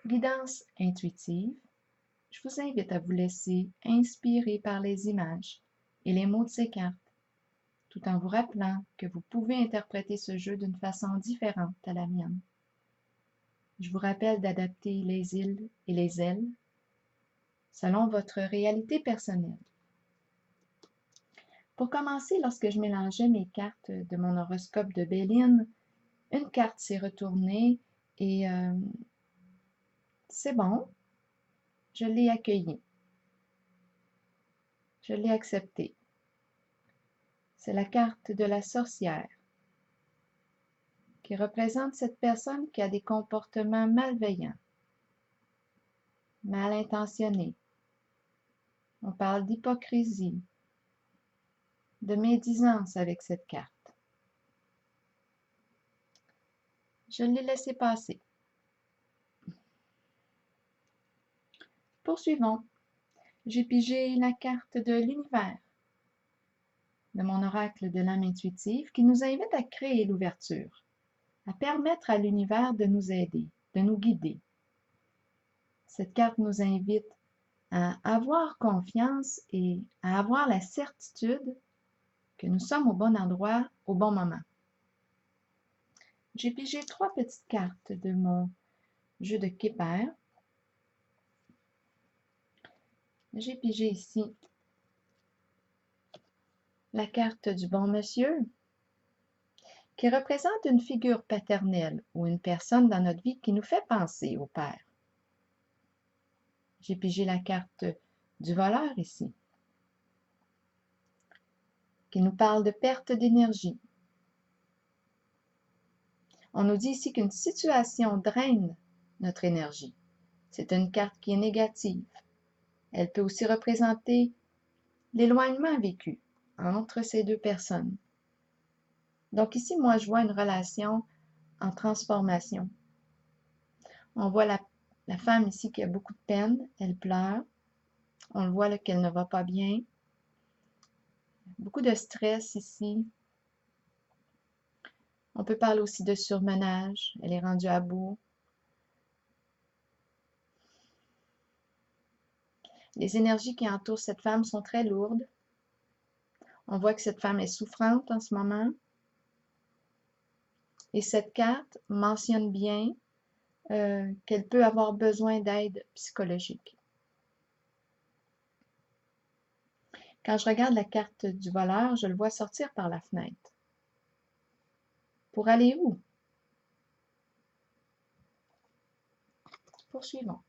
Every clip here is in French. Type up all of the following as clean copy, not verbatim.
Guidance intuitive, je vous invite à vous laisser inspirer par les images et les mots de ces cartes, tout en vous rappelant que vous pouvez interpréter ce jeu d'une façon différente à la mienne. Je vous rappelle d'adapter les îles et les ailes selon votre réalité personnelle. Pour commencer, lorsque je mélangeais mes cartes de mon horoscope de Béline, une carte s'est retournée et c'est bon, je l'ai accueillie. Je l'ai acceptée. C'est la carte de la sorcière qui représente cette personne qui a des comportements malveillants, mal intentionnés. On parle d'hypocrisie, de médisance avec cette carte. Je l'ai laissé passer. Poursuivons. J'ai pigé la carte de l'univers, de mon oracle de l'âme intuitive, qui nous invite à créer l'ouverture, à permettre à l'univers de nous aider, de nous guider. Cette carte nous invite à avoir confiance et à avoir la certitude que nous sommes au bon endroit, au bon moment. J'ai pigé 3 petites cartes de mon jeu de Kepler. J'ai pigé ici la carte du bon monsieur, qui représente une figure paternelle ou une personne dans notre vie qui nous fait penser au Père. J'ai pigé la carte du voleur ici, qui nous parle de perte d'énergie. On nous dit ici qu'une situation draine notre énergie. C'est une carte qui est négative. Elle peut aussi représenter l'éloignement vécu entre ces deux personnes. Donc ici, moi, je vois une relation en transformation. On voit la femme ici qui a beaucoup de peine, elle pleure. On le voit là qu'elle ne va pas bien. Beaucoup de stress ici. On peut parler aussi de surmenage. Elle est rendue à bout. Les énergies qui entourent cette femme sont très lourdes. On voit que cette femme est souffrante en ce moment. Et cette carte mentionne bien qu'elle peut avoir besoin d'aide psychologique. Quand je regarde la carte du voleur, je le vois sortir par la fenêtre. Pour aller où? Poursuivons.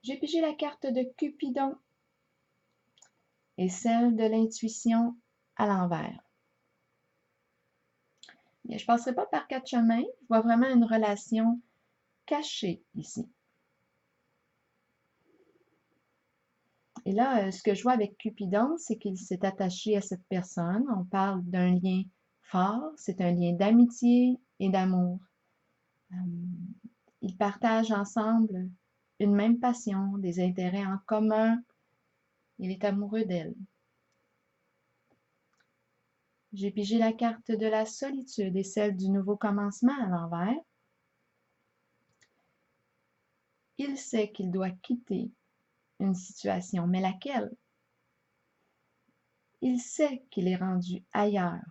J'ai pigé la carte de Cupidon et celle de l'intuition à l'envers. Je ne passerai pas par 4 chemins, je vois vraiment une relation cachée ici. Et là, ce que je vois avec Cupidon, c'est qu'il s'est attaché à cette personne. On parle d'un lien fort, c'est un lien d'amitié et d'amour. Ils partagent ensemble une même passion, des intérêts en commun. Il est amoureux d'elle. J'ai pigé la carte de la solitude et celle du nouveau commencement à l'envers. Il sait qu'il doit quitter une situation, mais laquelle? Il sait qu'il est rendu ailleurs,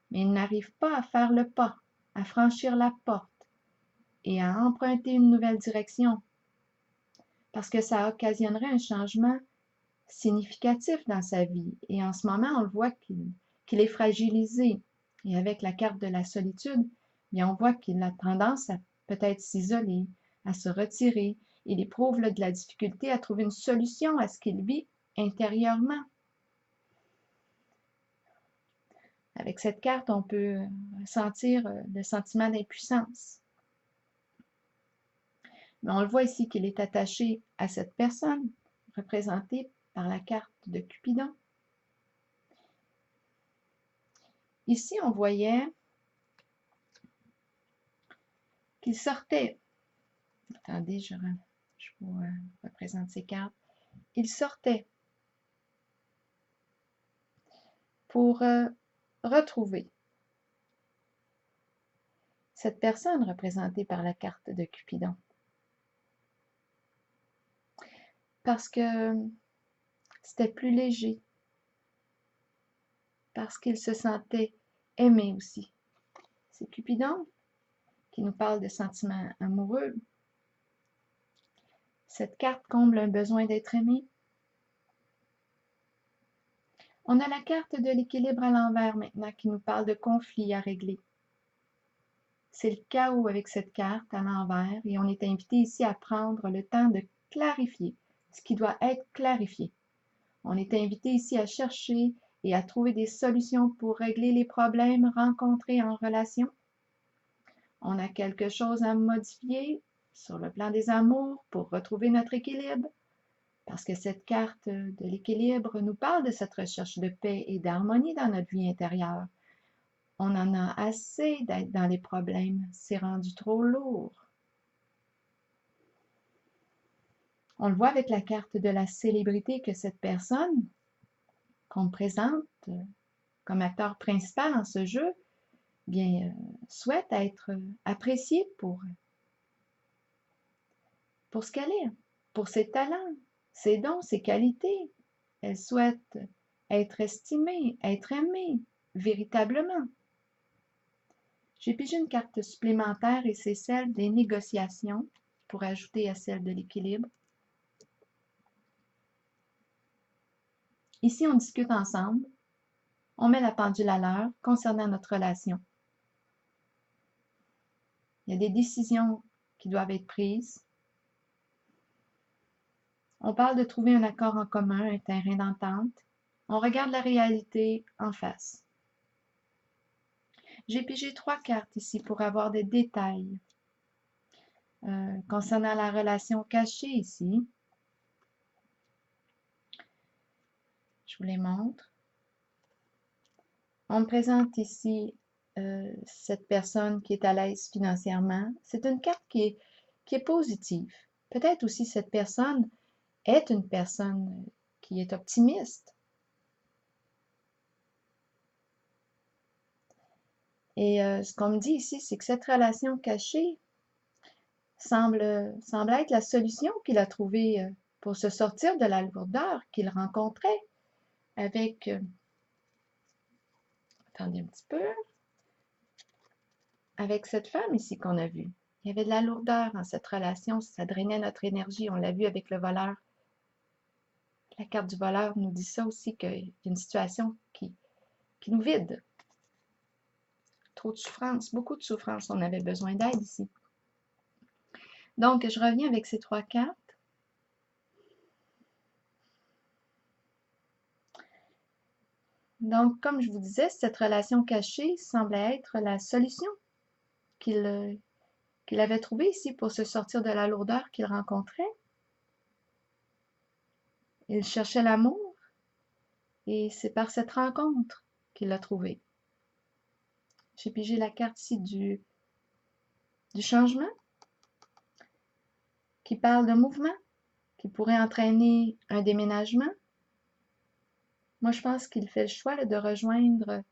mais il n'arrive pas à faire le pas, à franchir la porte et à emprunter une nouvelle direction, parce que ça occasionnerait un changement significatif dans sa vie. Et en ce moment, on le voit qu'il est fragilisé. Et avec la carte de la solitude, bien, on voit qu'il a tendance à peut-être s'isoler, à se retirer. Il éprouve de la difficulté à trouver une solution à ce qu'il vit intérieurement. Avec cette carte, on peut sentir le sentiment d'impuissance. Mais on le voit ici qu'il est attaché à cette personne, représentée par la carte de Cupidon. Ici, on voyait qu'il sortait. Attendez, je vous représente ces cartes. Il sortait pour retrouver cette personne représentée par la carte de Cupidon. Parce que c'était plus léger, parce qu'il se sentait aimé aussi. C'est Cupidon qui nous parle de sentiments amoureux. Cette carte comble un besoin d'être aimé. On a la carte de l'équilibre à l'envers maintenant qui nous parle de conflits à régler. C'est le chaos avec cette carte à l'envers et on est invité ici à prendre le temps de clarifier ce qui doit être clarifié. On est invité ici à chercher et à trouver des solutions pour régler les problèmes rencontrés en relation. On a quelque chose à modifier sur le plan des amours pour retrouver notre équilibre, parce que cette carte de l'équilibre nous parle de cette recherche de paix et d'harmonie dans notre vie intérieure. On en a assez d'être dans les problèmes, c'est rendu trop lourd. On le voit avec la carte de la célébrité que cette personne qu'on présente comme acteur principal en ce jeu, bien, souhaite être appréciée pour ce qu'elle est, pour ses talents, ses dons, ses qualités. Elle souhaite être estimée, être aimée, véritablement. J'ai pigé une carte supplémentaire et c'est celle des négociations pour ajouter à celle de l'équilibre. Ici, on discute ensemble. On met la pendule à l'heure concernant notre relation. Il y a des décisions qui doivent être prises. On parle de trouver un accord en commun, un terrain d'entente. On regarde la réalité en face. J'ai pigé 3 cartes ici pour avoir des détails concernant la relation cachée ici. Je vous les montre. On me présente ici cette personne qui est à l'aise financièrement. C'est une carte qui est positive. Peut-être aussi cette personne est une personne qui est optimiste. Et ce qu'on me dit ici, c'est que cette relation cachée semble être la solution qu'il a trouvée pour se sortir de la lourdeur qu'il rencontrait avec... attendez un petit peu. Avec cette femme ici qu'on a vue. Il y avait de la lourdeur dans cette relation, ça drainait notre énergie. On l'a vu avec le voleur. La carte du voleur nous dit ça aussi, qu'il y a une situation qui nous vide. Trop de souffrance, beaucoup de souffrance. On avait besoin d'aide ici. Donc, je reviens avec ces 3 cartes. Donc, comme je vous disais, cette relation cachée semblait être la solution qu'il avait trouvée ici pour se sortir de la lourdeur qu'il rencontrait. Il cherchait l'amour et c'est par cette rencontre qu'il l'a trouvé. J'ai pigé la carte ici du changement qui parle de mouvement, qui pourrait entraîner un déménagement. Moi, je pense qu'il fait le choix de rejoindre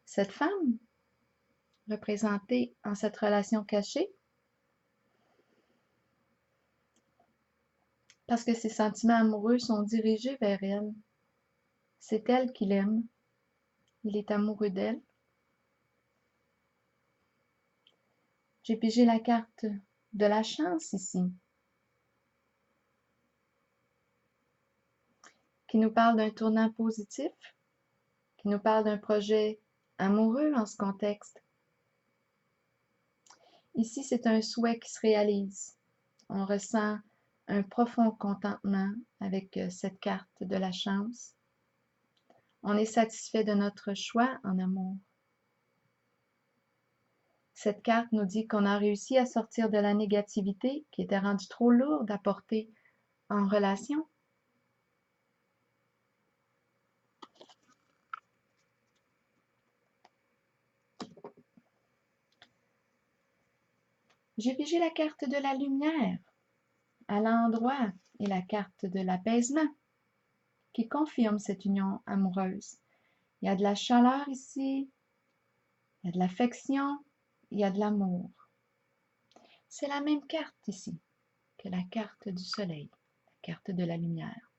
cette femme représentée en cette relation cachée parce que ses sentiments amoureux sont dirigés vers elle. C'est elle qu'il aime. Il est amoureux d'elle. J'ai pigé la carte de la chance ici, qui nous parle d'un tournant positif, qui nous parle d'un projet amoureux en ce contexte. Ici, c'est un souhait qui se réalise. On ressent un profond contentement avec cette carte de la chance. On est satisfait de notre choix en amour. Cette carte nous dit qu'on a réussi à sortir de la négativité qui était rendue trop lourde à porter en relation. J'ai pigé la carte de la lumière à l'endroit et la carte de l'apaisement qui confirme cette union amoureuse. Il y a de la chaleur ici, il y a de l'affection, il y a de l'amour. C'est la même carte ici que la carte du soleil, la carte de la lumière.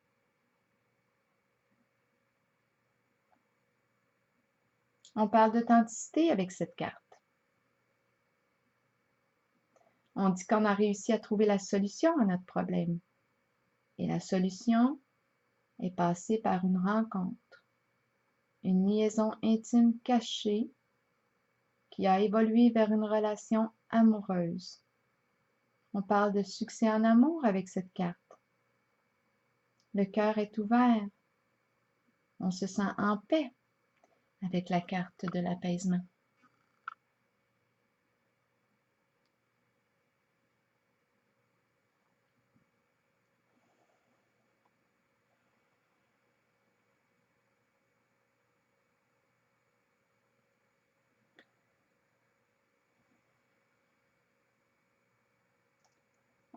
On parle d'authenticité avec cette carte. On dit qu'on a réussi à trouver la solution à notre problème. Et la solution est passée par une rencontre, une liaison intime cachée qui a évolué vers une relation amoureuse. On parle de succès en amour avec cette carte. Le cœur est ouvert. On se sent en paix avec la carte de l'apaisement.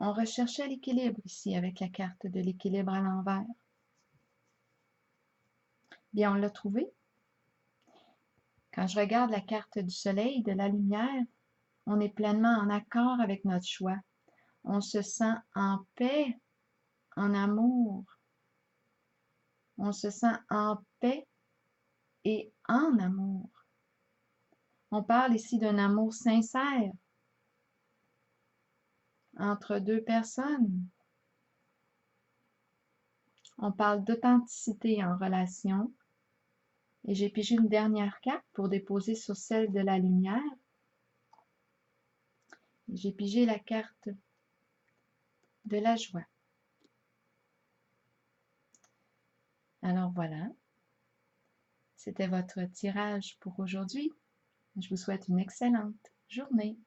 On recherchait l'équilibre ici avec la carte de l'équilibre à l'envers. Bien, on l'a trouvé. Quand je regarde la carte du soleil, de la lumière, on est pleinement en accord avec notre choix. On se sent en paix, en amour. On se sent en paix et en amour. On parle ici d'un amour sincère entre deux personnes. On parle d'authenticité en relation. Et j'ai pigé une dernière carte pour déposer sur celle de la lumière. J'ai pigé la carte de la joie. Alors voilà, c'était votre tirage pour aujourd'hui. Je vous souhaite une excellente journée.